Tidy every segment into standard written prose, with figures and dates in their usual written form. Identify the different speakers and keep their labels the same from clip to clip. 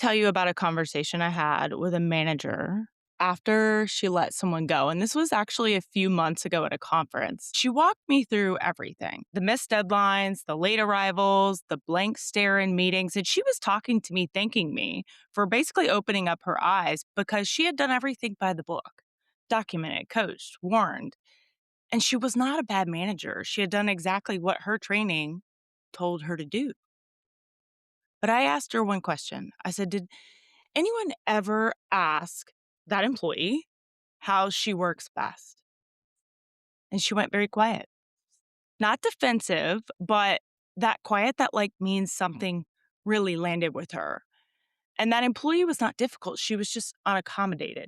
Speaker 1: tell you about a conversation I had with a manager after she let someone go. And this was actually a few months ago at a conference. She walked me through everything: the missed deadlines, the late arrivals, the blank stare in meetings. And she was talking to me, thanking me for basically opening up her eyes because she had done everything by the book: documented, coached, warned. And she was not a bad manager. She had done exactly what her training told her to do. But I asked her one question. I said, "Did anyone ever ask that employee how she works best?" And she went very quiet. Not defensive, but that quiet that means something really landed with her. And that employee was not difficult. She was just unaccommodated.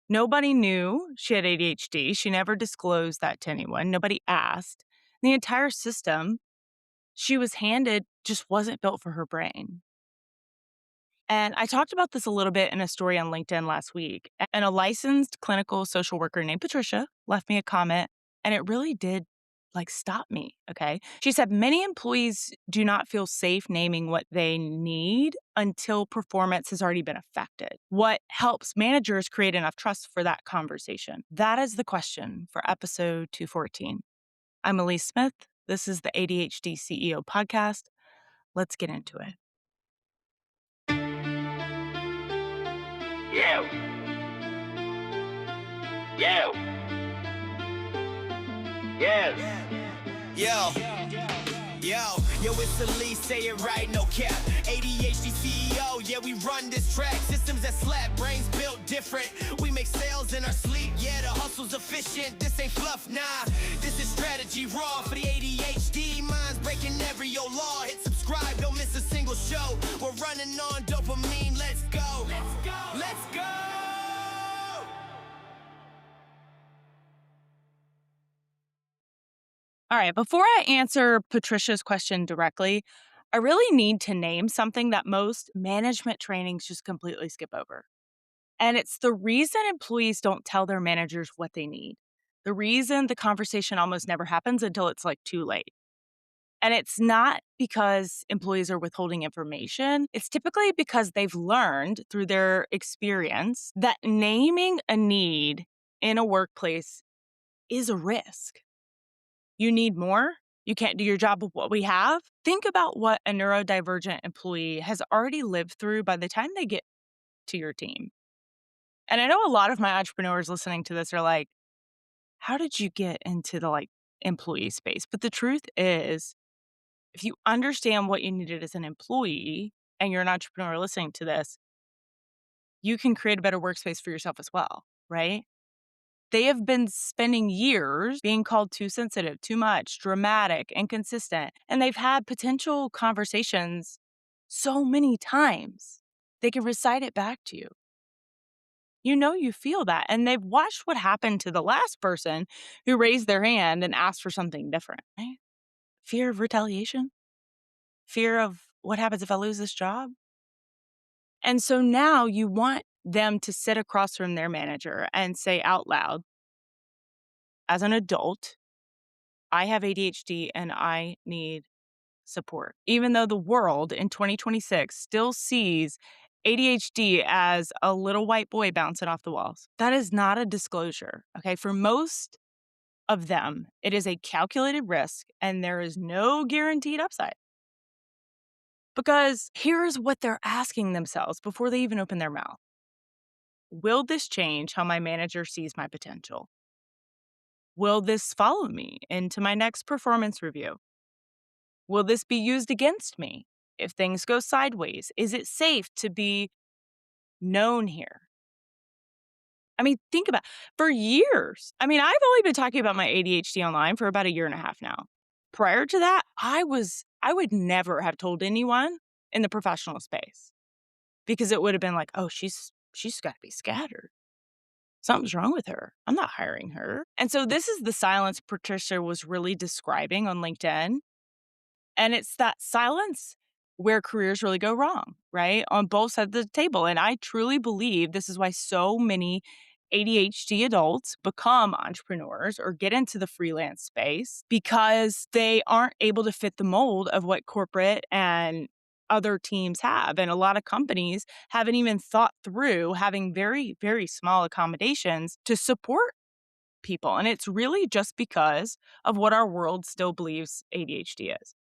Speaker 1: Nobody knew she had ADHD. She never disclosed that to anyone. Nobody asked. The entire system she was handed just wasn't built for her brain. And I talked about this a little bit in a story on LinkedIn last week. And a licensed clinical social worker named Patricia left me a comment, and it really did stop me. Okay. She said, many employees do not feel safe naming what they need until performance has already been affected. What helps managers create enough trust for that conversation? That is the question for episode 214. I'm Alyece Smith. This is the ADHD CEO podcast. Let's get into it.
Speaker 2: You! You! Yes!
Speaker 3: Yo, it's Alyece, say it right, no cap. ADHD CEO, yeah, we run this track. Systems that slap, brains built different. We make sales in our sleep, yeah, the hustle's efficient. This ain't fluff, nah, this is strategy raw for the ADHD. Minds breaking every law. Hit subscribe, don't miss a single show. We're running on dopamine, let's go. Let's go. Let's go.
Speaker 1: All right, before I answer Patricia's question directly, I really need to name something that most management trainings just completely skip over. And it's the reason employees don't tell their managers what they need. The reason the conversation almost never happens until it's too late. And it's not because employees are withholding information. It's typically because they've learned through their experience that naming a need in a workplace is a risk. You need more? You can't do your job with what we have? Think about what a neurodivergent employee has already lived through by the time they get to your team. And I know a lot of my entrepreneurs listening to this are like, how did you get into the employee space? But the truth is, if you understand what you needed as an employee and you're an entrepreneur listening to this, you can create a better workspace for yourself as well, right? They have been spending years being called too sensitive, too much, dramatic, inconsistent, and they've had potential conversations so many times. They can recite it back to you. You know you feel that, and they've watched what happened to the last person who raised their hand and asked for something different, right? Fear of retaliation, fear of what happens if I lose this job. And so now you want them to sit across from their manager and say out loud, as an adult, I have ADHD and I need support. Even though the world in 2026 still sees ADHD as a little white boy bouncing off the walls, that is not a disclosure. Okay. For most of them, it is a calculated risk and there is no guaranteed upside. Because here's what they're asking themselves before they even open their mouth: will this change how my manager sees my potential? Will this follow me into my next performance review? Will this be used against me if things go sideways? Is it safe to be known here? I mean, think about for years. I mean, I've only been talking about my ADHD online for about a year and a half now. Prior to that, I would never have told anyone in the professional space because it would have been like, oh, she's got to be scattered. Something's wrong with her. I'm not hiring her. And so this is the silence Patricia was really describing on LinkedIn. And it's that silence where careers really go wrong, right? On both sides of the table. And I truly believe this is why so many ADHD adults become entrepreneurs or get into the freelance space, because they aren't able to fit the mold of what corporate and other teams have. And a lot of companies haven't even thought through having very, very small accommodations to support people. And it's really just because of what our world still believes ADHD is.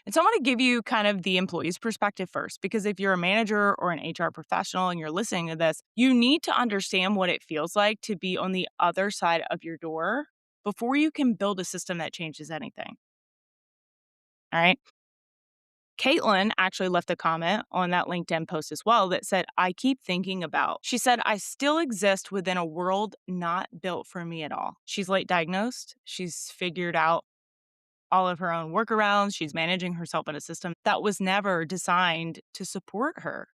Speaker 1: And so I want to give you kind of the employee's perspective first, because if you're a manager or an HR professional and you're listening to this, you need to understand what it feels like to be on the other side of your door before you can build a system that changes anything. All right. Caitlin actually left a comment on that LinkedIn post as well that said, I keep thinking about. She said, I still exist within a world not built for me at all. She's late diagnosed. She's figured out all of her own workarounds. She's managing herself in a system that was never designed to support her.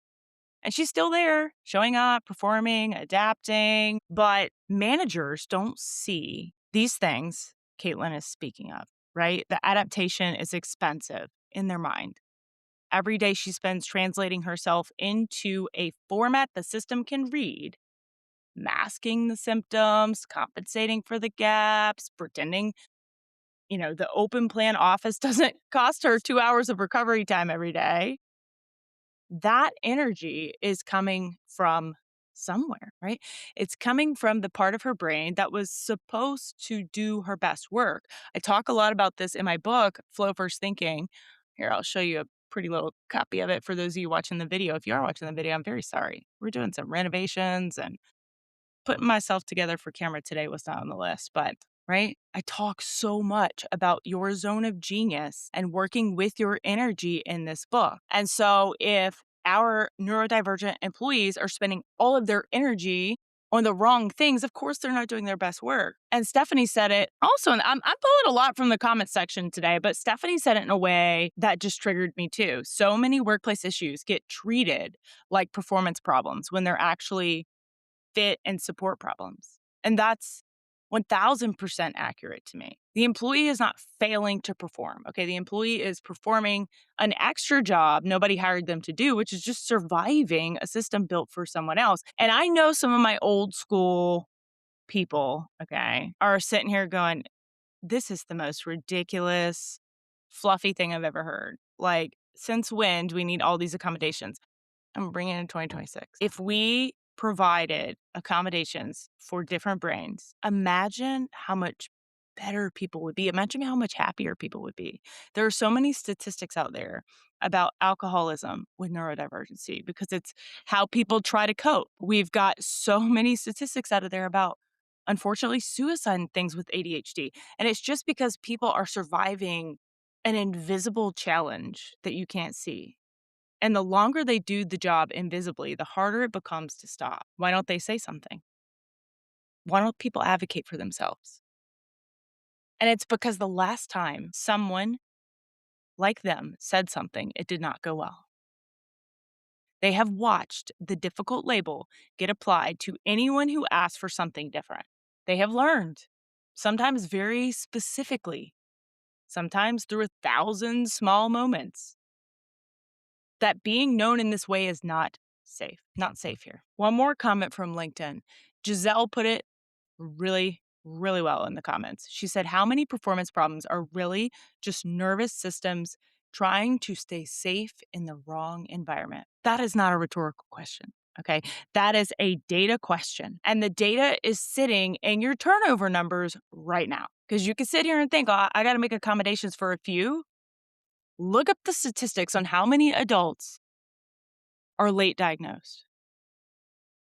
Speaker 1: And she's still there, showing up, performing, adapting. But managers don't see these things Caitlin is speaking of, right? The adaptation is expensive in their mind. Every day she spends translating herself into a format the system can read, masking the symptoms, compensating for the gaps, pretending the open plan office doesn't cost her 2 hours of recovery time every day. That energy is coming from somewhere, right? It's coming from the part of her brain that was supposed to do her best work. I talk a lot about this in my book, Flow First Thinking. Here, I'll show you a pretty little copy of it for those of you watching the video. If you are watching the video, I'm very sorry. We're doing some renovations and putting myself together for camera today was not on the list, but right? I talk so much about your zone of genius and working with your energy in this book. And so if our neurodivergent employees are spending all of their energy on the wrong things, of course they're not doing their best work. And Stephanie said it also, and I'm pulling a lot from the comment section today, but Stephanie said it in a way that just triggered me too. So many workplace issues get treated like performance problems when they're actually fit and support problems. And that's 1000% accurate to me. The employee is not failing to perform. Okay. The employee is performing an extra job nobody hired them to do, which is just surviving a system built for someone else. And I know some of my old school people, okay, are sitting here going, this is the most ridiculous, fluffy thing I've ever heard. Like, since when do we need all these accommodations? I'm bringing it in 2026. If we provided accommodations for different brains, imagine how much better people would be. Imagine how much happier people would be. There are so many statistics out there about alcoholism with neurodivergency because it's how people try to cope. We've got so many statistics out of there about, unfortunately, suicide and things with ADHD. And it's just because people are surviving an invisible challenge that you can't see. And the longer they do the job invisibly, the harder it becomes to stop. Why don't they say something? Why don't people advocate for themselves? And it's because the last time someone like them said something, it did not go well. They have watched the difficult label get applied to anyone who asks for something different. They have learned, sometimes very specifically, sometimes through 1,000 small moments, that being known in this way is not safe. Not safe here. One more comment from LinkedIn. Giselle put it really, really well in the comments. She said, how many performance problems are really just nervous systems trying to stay safe in the wrong environment? That is not a rhetorical question. Okay. That is a data question. And the data is sitting in your turnover numbers right now. Because you can sit here and think, oh, I got to make accommodations for a few. Look up the statistics on how many adults are late diagnosed.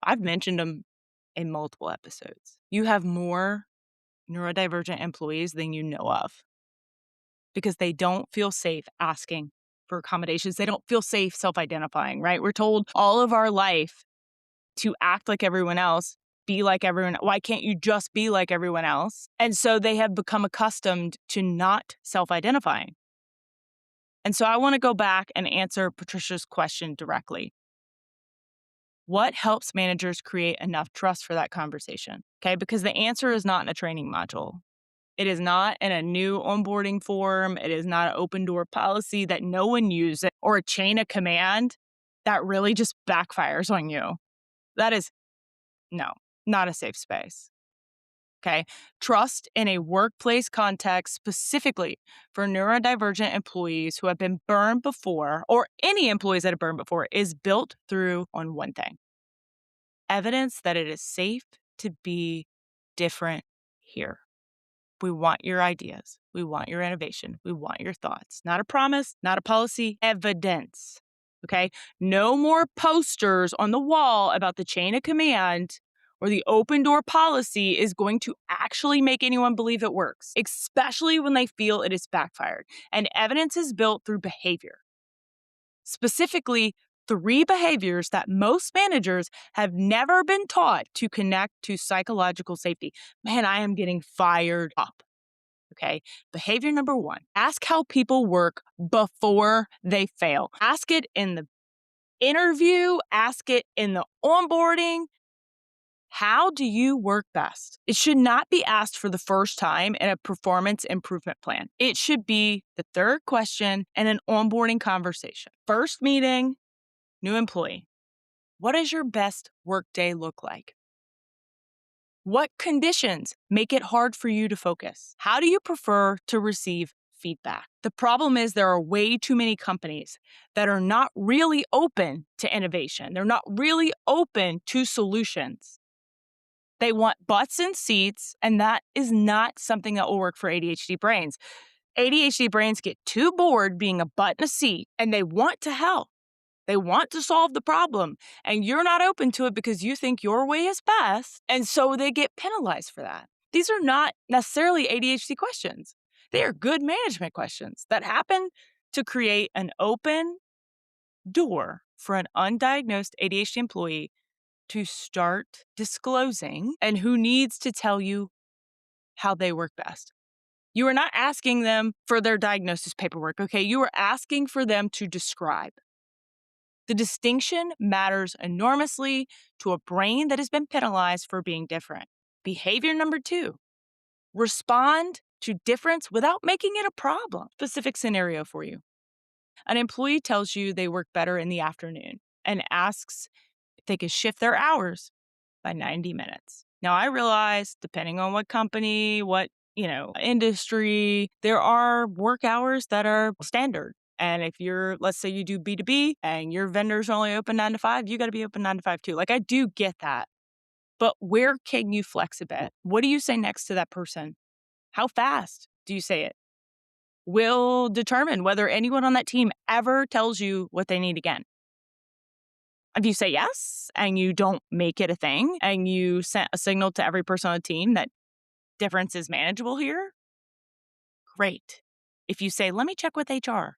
Speaker 1: I've mentioned them in multiple episodes. You have more neurodivergent employees than you know of because they don't feel safe asking for accommodations. They don't feel safe self-identifying, right? We're told all of our life to act like everyone else, be like everyone. Why can't you just be like everyone else? And so they have become accustomed to not self-identifying. And so I want to go back and answer Patricia's question directly. What helps managers create enough trust for that conversation? Okay, because the answer is not in a training module. It is not in a new onboarding form. It is not an open door policy that no one uses or a chain of command that really just backfires on you. That is, no, not a safe space. Okay. Trust in a workplace context, specifically for neurodivergent employees who have been burned before, or any employees that have burned before, is built through on one thing: evidence that it is safe to be different here. We want your ideas. We want your innovation. We want your thoughts. Not a promise, not a policy, evidence. Okay. No more posters on the wall about the chain of command or the open door policy is going to actually make anyone believe it works, especially when they feel it is backfired. And evidence is built through behavior. Specifically, three behaviors that most managers have never been taught to connect to psychological safety. Man, I am getting fired up. Okay. Behavior number one: ask how people work before they fail. Ask it in the interview, ask it in the onboarding. How do you work best? It should not be asked for the first time in a performance improvement plan. It should be the third question in an onboarding conversation. First meeting, new employee. What does your best workday look like? What conditions make it hard for you to focus? How do you prefer to receive feedback? The problem is there are way too many companies that are not really open to innovation. They're not really open to solutions. They want butts and seats, and that is not something that will work for ADHD brains. ADHD brains get too bored being a butt in a seat, and they want to help. They want to solve the problem, and you're not open to it because you think your way is best, and so they get penalized for that. These are not necessarily ADHD questions. They are good management questions that happen to create an open door for an undiagnosed ADHD employee to start disclosing and who needs to tell you how they work best. You are not asking them for their diagnosis paperwork, okay? You are asking for them to describe. The distinction matters enormously to a brain that has been penalized for being different. Behavior number two: respond to difference without making it a problem. Specific scenario for you. An employee tells you they work better in the afternoon and asks if they could shift their hours by 90 minutes. Now, I realize, depending on what company, what, industry, there are work hours that are standard. And if let's say you do B2B and your vendor's only open 9 to 5, you got to be open 9 to 5 too. Like, I do get that. But where can you flex a bit? What do you say next to that person? How fast do you say it? Will determine whether anyone on that team ever tells you what they need again. If you say yes and you don't make it a thing and you sent a signal to every person on the team that difference is manageable here, great. If you say, let me check with HR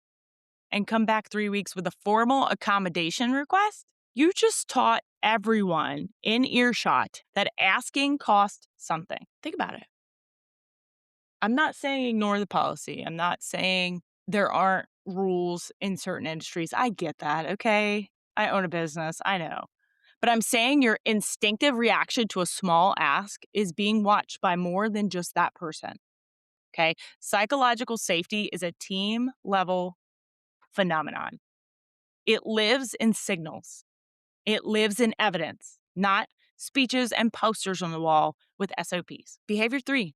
Speaker 1: and come back 3 weeks with a formal accommodation request, you just taught everyone in earshot that asking costs something. Think about it. I'm not saying ignore the policy. I'm not saying there aren't rules in certain industries. I get that, okay? I own a business. I know. But I'm saying your instinctive reaction to a small ask is being watched by more than just that person. Okay. Psychological safety is a team level phenomenon. It lives in signals, it lives in evidence, not speeches and posters on the wall with SOPs. Behavior three: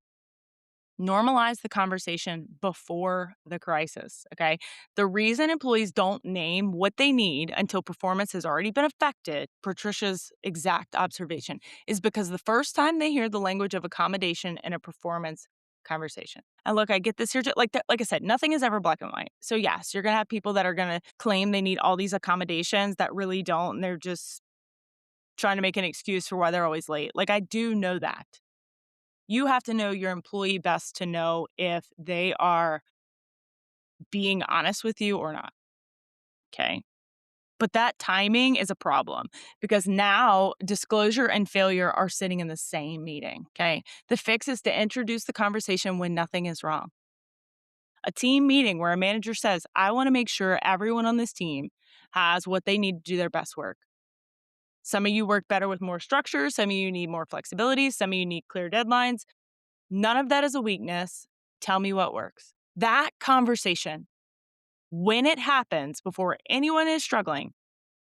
Speaker 1: normalize the conversation before the crisis, okay? The reason employees don't name what they need until performance has already been affected, Patricia's exact observation, is because the first time they hear the language of accommodation in a performance conversation. And look, I get this here, like I said, nothing is ever black and white. So yes, you're going to have people that are going to claim they need all these accommodations that really don't, and they're just trying to make an excuse for why they're always late. Like, I do know that. You have to know your employee best to know if they are being honest with you or not. Okay. But that timing is a problem because now disclosure and failure are sitting in the same meeting. Okay. The fix is to introduce the conversation when nothing is wrong. A team meeting where a manager says, I want to make sure everyone on this team has what they need to do their best work. Some of you work better with more structure. Some of you need more flexibility. Some of you need clear deadlines. None of that is a weakness. Tell me what works. That conversation, when it happens before anyone is struggling,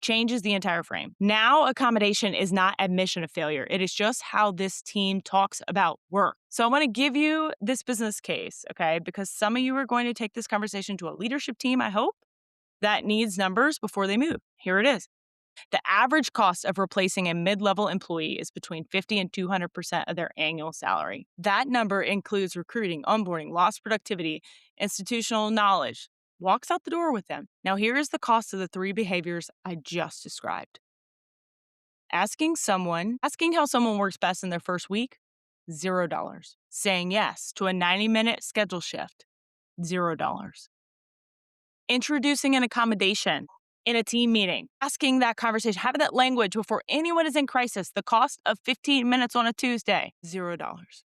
Speaker 1: changes the entire frame. Now, accommodation is not admission of failure. It is just how this team talks about work. So I want to give you this business case, okay? Because some of you are going to take this conversation to a leadership team, I hope, that needs numbers before they move. Here it is. The average cost of replacing a mid-level employee is between 50 and 200% of their annual salary. That number includes recruiting, onboarding, lost productivity, institutional knowledge, walks out the door with them. Now, here is the cost of the three behaviors I just described. Asking how someone works best in their first week, $0. Saying yes to a 90-minute schedule shift, $0. Introducing an accommodation in a team meeting, asking that conversation, having that language before anyone is in crisis, the cost of 15 minutes on a Tuesday, $0.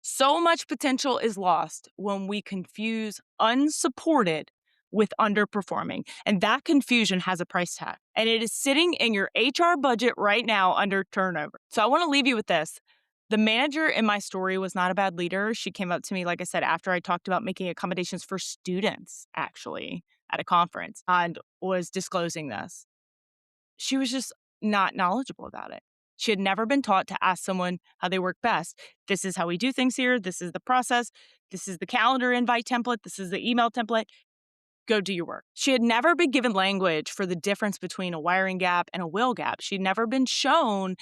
Speaker 1: So much potential is lost when we confuse unsupported with underperforming. And that confusion has a price tag. And it is sitting in your HR budget right now under turnover. So I want to leave you with this. The manager in my story was not a bad leader. She came up to me, like I said, after I talked about making accommodations for students, actually, at a conference and was disclosing this. She was just not knowledgeable about it. She had never been taught to ask someone how they work best. This is how we do things here. This is the process. This is the calendar invite template. This is the email template. Go do your work. She had never been given language for the difference between a wiring gap and a will gap. She'd never been shown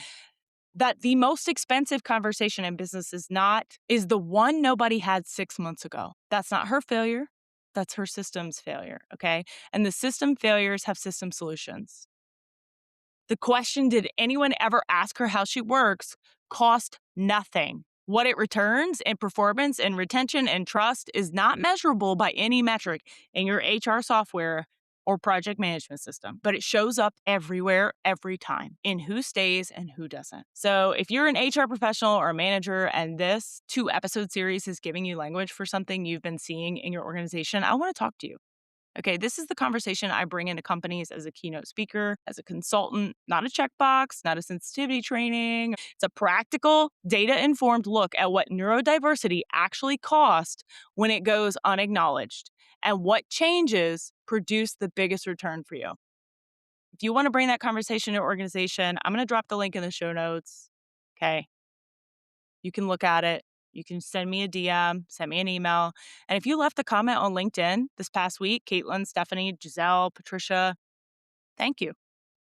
Speaker 1: that the most expensive conversation in business is the one nobody had 6 months ago. That's not her failure. That's her system's failure, okay? And the system failures have system solutions. The question, did anyone ever ask her how she works, cost nothing. What it returns in performance and retention and trust is not measurable by any metric in your HR software or project management system, but it shows up everywhere, every time, in who stays and who doesn't. So if you're an HR professional or a manager and this 2-episode series is giving you language for something you've been seeing in your organization, I want to talk to you. Okay, this is the conversation I bring into companies as a keynote speaker, as a consultant, not a checkbox, not a sensitivity training. It's a practical, data-informed look at what neurodiversity actually costs when it goes unacknowledged and what changes produce the biggest return for you. If you want to bring that conversation to your organization, I'm going to drop the link in the show notes. Okay, you can look at it. You can send me a DM, send me an email. And if you left a comment on LinkedIn this past week, Caitlin, Stephanie, Giselle, Patricia, thank you.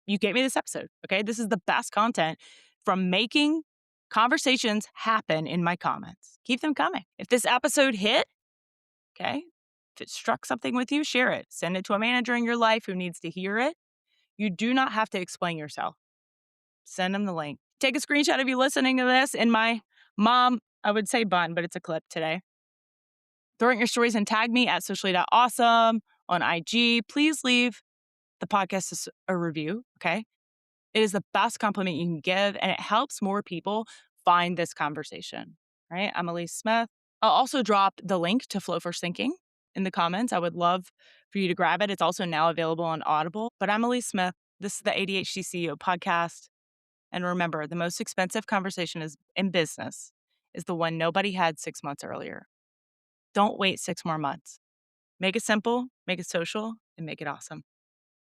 Speaker 1: You gave me this episode, okay? This is the best content from making conversations happen in my comments. Keep them coming. If this episode hit, okay, if it struck something with you, share it. Send it to a manager in your life who needs to hear it. You do not have to explain yourself. Send them the link. Take a screenshot of you listening to this in my mom, I would say bun, but it's a clip today. Throw in your stories and tag me at socially.awesome on IG. Please leave the podcast a review, okay? It is the best compliment you can give, and it helps more people find this conversation, right? I'm Alyece Smith. I'll also drop the link to Flow First Thinking in the comments. I would love for you to grab it. It's also now available on Audible. But I'm Alyece Smith. This is the ADHD CEO podcast. And remember, the most expensive conversation is in business is the one nobody had 6 months earlier. Don't wait 6 more months. Make it simple, make it social, and make it awesome.